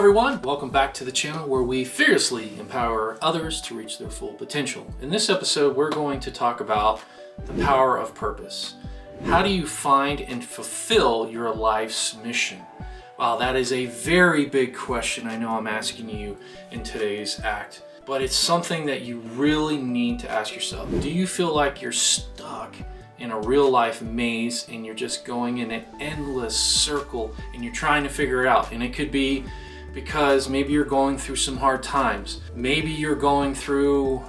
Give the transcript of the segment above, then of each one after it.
everyone, welcome back to the channel where we fiercely empower others to reach their full potential. In this episode, we're going to talk about the power of purpose. How do you find and fulfill your life's mission? Wow, that is a very big question I know I'm asking you in today's act, but it's something that you really need to ask yourself. Do you feel like you're stuck in a real life maze and you're just going in an endless circle and you're trying to figure it out? And it could be because maybe you're going through some hard times. Maybe you're going through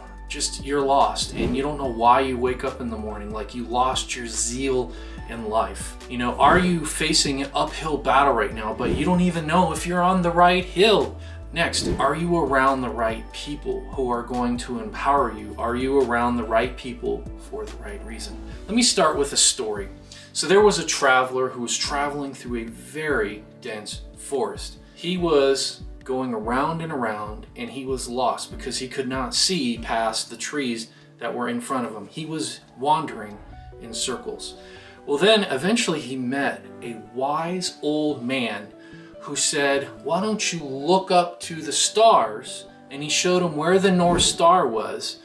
you're lost and you don't know why you wake up in the morning, like you lost your zeal in life. You know, are you facing an uphill battle right now, but you don't even know if you're on the right hill? Next, are you around the right people who are going to empower you? Are you around the right people for the right reason? Let me start with a story. So there was a traveler who was traveling through a very dense forest. He was going around and around and he was lost because he could not see past the trees that were in front of him. He was wandering in circles. Well, then eventually he met a wise old man who said, "Why don't you look up to the stars?" And he showed him where the North Star was.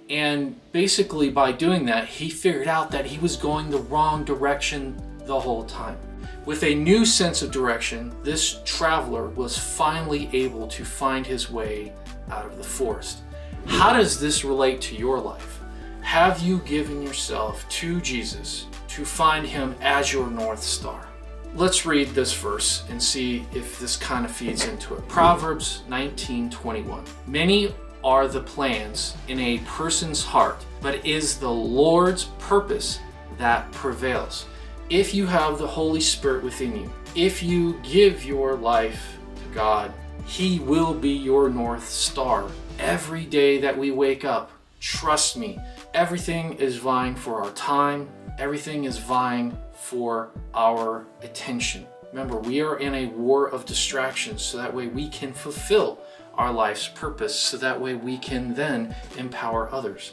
And basically by doing that, he figured out that he was going the wrong direction the whole time. With a new sense of direction, this traveler was finally able to find his way out of the forest. How does this relate to your life? Have you given yourself to Jesus to find him as your North Star? Let's read this verse and see if this kind of feeds into it. Proverbs 19:21. Many are the plans in a person's heart, but it is the Lord's purpose that prevails. If you have the Holy Spirit within you, if you give your life to God, he will be your North Star. Every day that we wake up, trust me, everything is vying for our time. Everything is vying for our attention. Remember, we are in a war of distractions, so that way we can fulfill our life's purpose, so that way we can then empower others.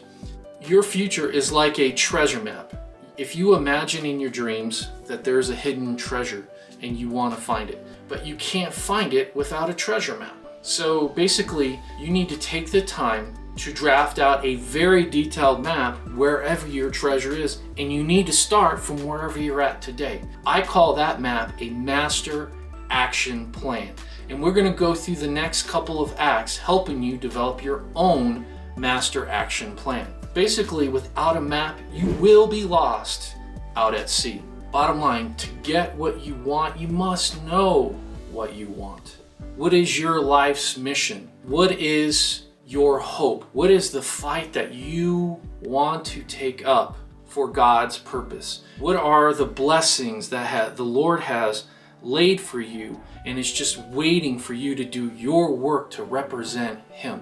Your future is like a treasure map. If you imagine in your dreams that there's a hidden treasure and you want to find it, but you can't find it without a treasure map. So basically, you need to take the time to draft out a very detailed map wherever your treasure is, and you need to start from wherever you're at today. I call that map a master action plan. And we're going to go through the next couple of acts helping you develop your own master action plan. Basically, without a map, you will be lost out at sea. Bottom line, to get what you want, you must know what you want. What is your life's mission? What is your hope? What is the fight that you want to take up for God's purpose? What are the blessings that the Lord has laid for you and is just waiting for you to do your work to represent him?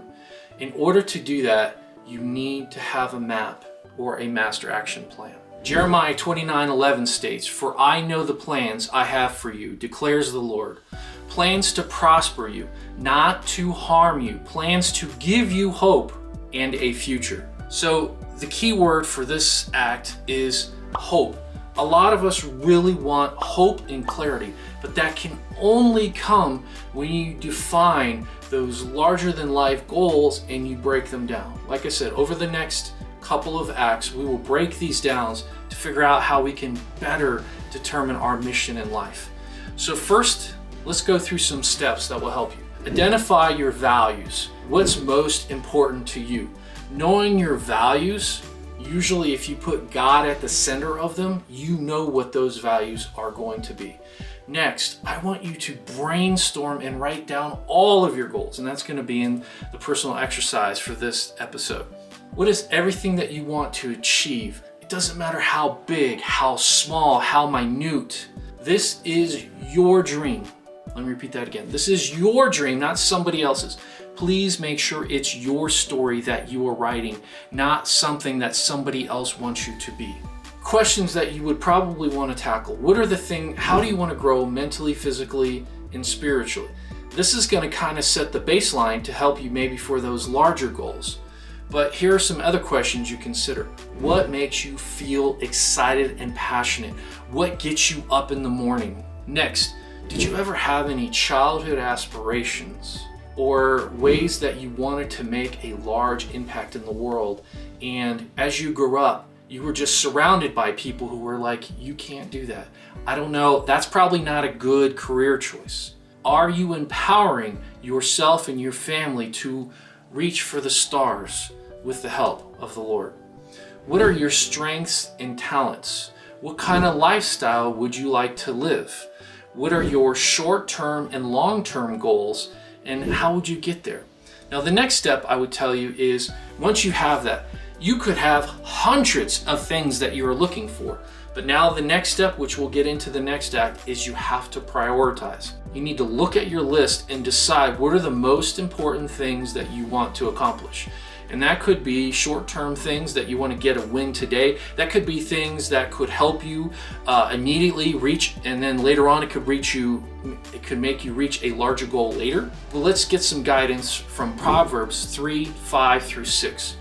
In order to do that, you need to have a map or a master action plan. Jeremiah 29:11 states, "For I know the plans I have for you, declares the Lord. Plans to prosper you, not to harm you. Plans to give you hope and a future." So the key word for this act is hope. A lot of us really want hope and clarity, but that can only come when you define those larger than life goals and you break them down. Like I said, over the next couple of acts, we will break these down to figure out how we can better determine our mission in life. So first, let's go through some steps that will help you. Identify your values. What's most important to you? Knowing your values, usually if you put God at the center of them, you know what those values are going to be. Next, I want you to brainstorm and write down all of your goals, and that's going to be in the personal exercise for this episode. What is everything that you want to achieve? It doesn't matter how big, how small, how minute. This is your dream. Let me repeat that again. This is your dream, not somebody else's. Please make sure it's your story that you are writing, not something that somebody else wants you to be. Questions that you would probably want to tackle. How do you want to grow mentally, physically, and spiritually? This is going to kind of set the baseline to help you maybe for those larger goals. But here are some other questions you consider. What makes you feel excited and passionate? What gets you up in the morning? Next, Did you ever have any childhood aspirations or ways that you wanted to make a large impact in the world, and as you grew up, you were just surrounded by people who were like, you can't do that? I don't know, that's probably not a good career choice. Are you empowering yourself and your family to reach for the stars with the help of the Lord? What are your strengths and talents? What kind of lifestyle would you like to live? What are your short-term and long-term goals, and how would you get there? Now, the next step I would tell you is, once you have that, you could have hundreds of things that you're looking for. But now the next step, which we'll get into the next act, is you have to prioritize. You need to look at your list and decide what are the most important things that you want to accomplish. And that could be short-term things that you want to get a win today. That could be things that could help you immediately reach, and then later on it could make you reach a larger goal later. Well, let's get some guidance from Proverbs 3:5-6.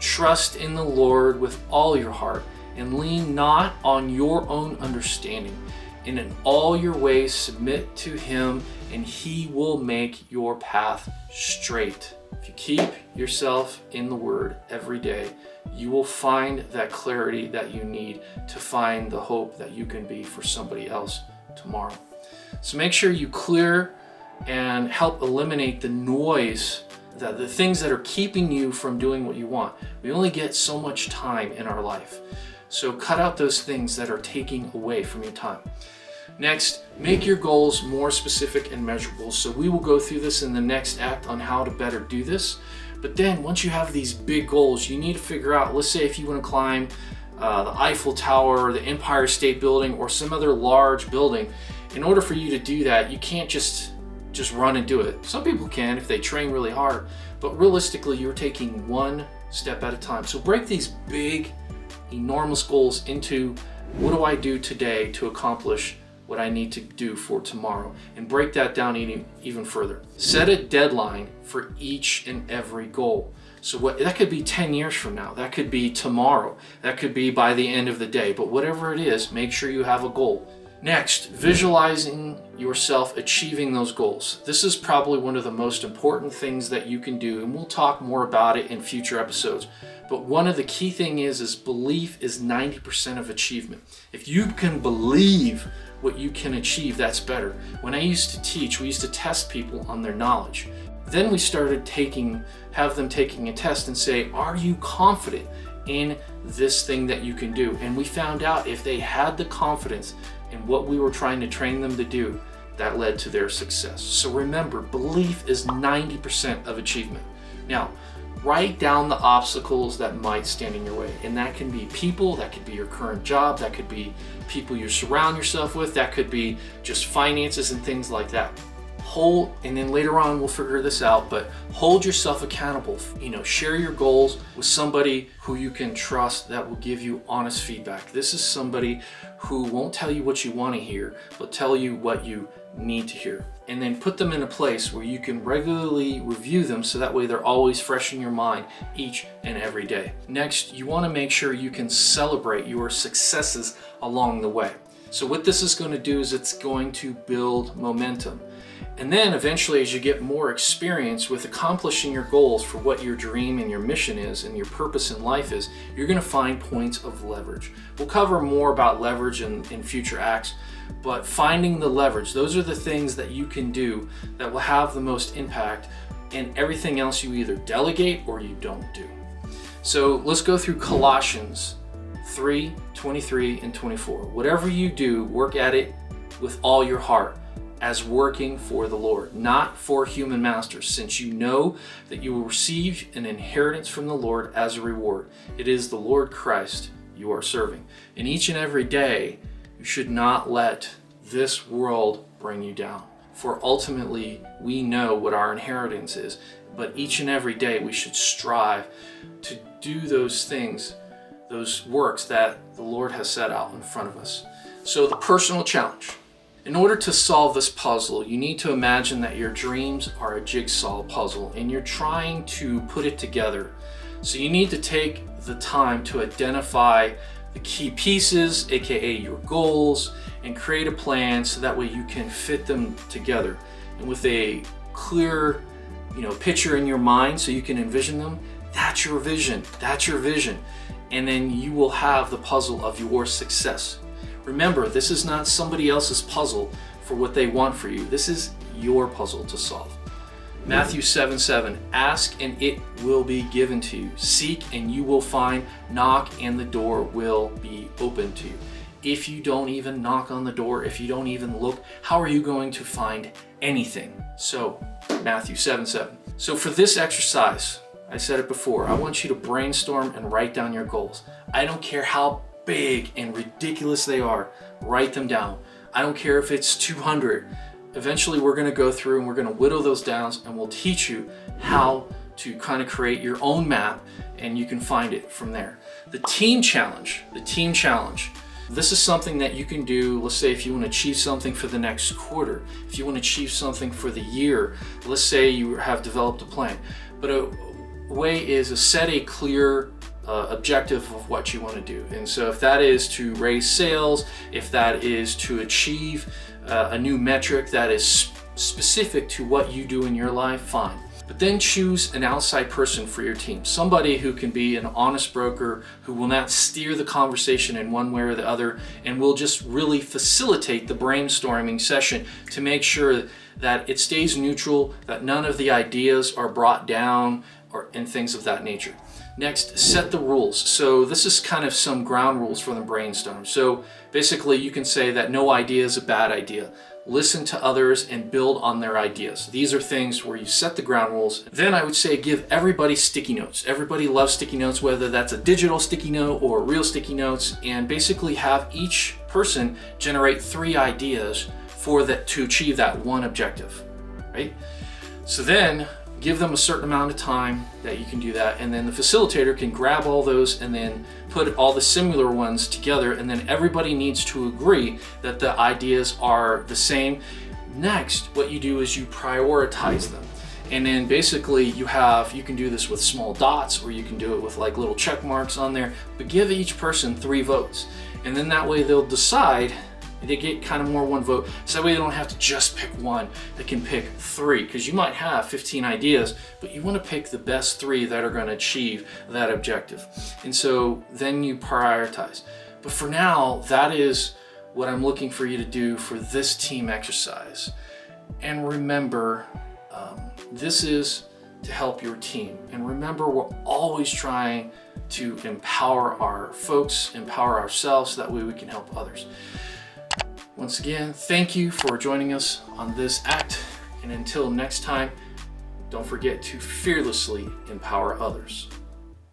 Trust in the Lord with all your heart, and lean not on your own understanding. And in all your ways submit to him, and he will make your path straight. If you keep yourself in the Word every day, you will find that clarity that you need to find the hope that you can be for somebody else tomorrow. So make sure you clear and help eliminate the noise, the things that are keeping you from doing what you want. We only get so much time in our life. So cut out those things that are taking away from your time. Next, make your goals more specific and measurable. So we will go through this in the next act on how to better do this. But then once you have these big goals, you need to figure out, let's say if you want to climb the Eiffel Tower, the Empire State Building, or some other large building. In order for you to do that, you can't just run and do it. Some people can if they train really hard, but realistically, you're taking one step at a time. So break these big, enormous goals into, what do I do today to accomplish what I need to do for tomorrow, and break that down even further. Set a deadline for each and every goal. So that could be 10 years from now, that could be tomorrow, that could be by the end of the day, but whatever it is, make sure you have a goal. Next, visualizing yourself achieving those goals. This is probably one of the most important things that you can do, and we'll talk more about it in future episodes. But one of the key things is belief is 90% of achievement. If you can believe what you can achieve, that's better. When I used to teach, we used to test people on their knowledge. Then we started have them taking a test and say, are you confident in this thing that you can do? And we found out if they had the confidence in what we were trying to train them to do, that led to their success. So remember, belief is 90% of achievement. Now, write down the obstacles that might stand in your way. And that can be people, that could be your current job, that could be people you surround yourself with, that could be just finances and things like that. And then later on we'll figure this out, but hold yourself accountable. Share your goals with somebody who you can trust that will give you honest feedback. This is somebody who won't tell you what you want to hear, but tell you what you need to hear. And then put them in a place where you can regularly review them, so that way they're always fresh in your mind each and every day. Next, you want to make sure you can celebrate your successes along the way. So what this is going to do is it's going to build momentum. And then eventually, as you get more experience with accomplishing your goals for what your dream and your mission is and your purpose in life is, you're going to find points of leverage. We'll cover more about leverage in future acts, but finding the leverage, those are the things that you can do that will have the most impact, and everything else you either delegate or you don't do. So let's go through Colossians 3:23-24. Whatever you do, work at it with all your heart, as working for the Lord, not for human masters, since you know that you will receive an inheritance from the Lord as a reward. It is the Lord Christ you are serving. And each and every day, you should not let this world bring you down. For ultimately, we know what our inheritance is, but each and every day we should strive to do those things, those works that the Lord has set out in front of us. So the personal challenge. In order to solve this puzzle, you need to imagine that your dreams are a jigsaw puzzle and you're trying to put it together. So you need to take the time to identify the key pieces, aka your goals, and create a plan so that way you can fit them together. And with a clear, picture in your mind so you can envision them, that's your vision. That's your vision. And then you will have the puzzle of your success. Remember, this is not somebody else's puzzle for what they want for you. This is your puzzle to solve. Matthew 7:7, ask and it will be given to you. Seek and you will find. Knock and the door will be opened to you. If you don't even knock on the door, if you don't even look, how are you going to find anything? So, Matthew 7:7. So for this exercise, I said it before, I want you to brainstorm and write down your goals. I don't care how big and ridiculous they are, write them down. I don't care if it's 200. Eventually we're going to go through and we're going to whittle those down, and we'll teach you how to kind of create your own map, and you can find it from there. The team challenge. This is something that you can do, let's say if you want to achieve something for the next quarter, if you want to achieve something for the year, let's say you have developed a plan. But a way is to set a clear objective of what you want to do. And so if that is to raise sales, if that is to achieve a new metric that is specific to what you do in your life, fine. But then choose an outside person for your team. Somebody who can be an honest broker, who will not steer the conversation in one way or the other, and will just really facilitate the brainstorming session to make sure that it stays neutral, that none of the ideas are brought down and things of that nature. Next, set the rules. So this is kind of some ground rules for the brainstorm. So basically you can say that no idea is a bad idea. Listen to others and build on their ideas. These are things where you set the ground rules. Then I would say give everybody sticky notes. Everybody loves sticky notes, whether that's a digital sticky note or real sticky notes, and basically have each person generate 3 ideas to achieve that one objective, right? So then give them a certain amount of time that you can do that, and then the facilitator can grab all those and then put all the similar ones together, and then everybody needs to agree that the ideas are the same. Next, what you do is you prioritize them. And then basically you can do this with small dots, or you can do it with like little check marks on there, but give each person 3 votes. And then that way they'll decide. They get kind of more 1 vote, so that way they don't have to just pick one. They can pick 3, because you might have 15 ideas, but you want to pick the best 3 that are going to achieve that objective. And so then you prioritize. But for now, that is what I'm looking for you to do for this team exercise. And remember, this is to help your team. And remember, we're always trying to empower our folks, empower ourselves, so that way we can help others. Once again, thank you for joining us on this act, and until next time, don't forget to fearlessly empower others.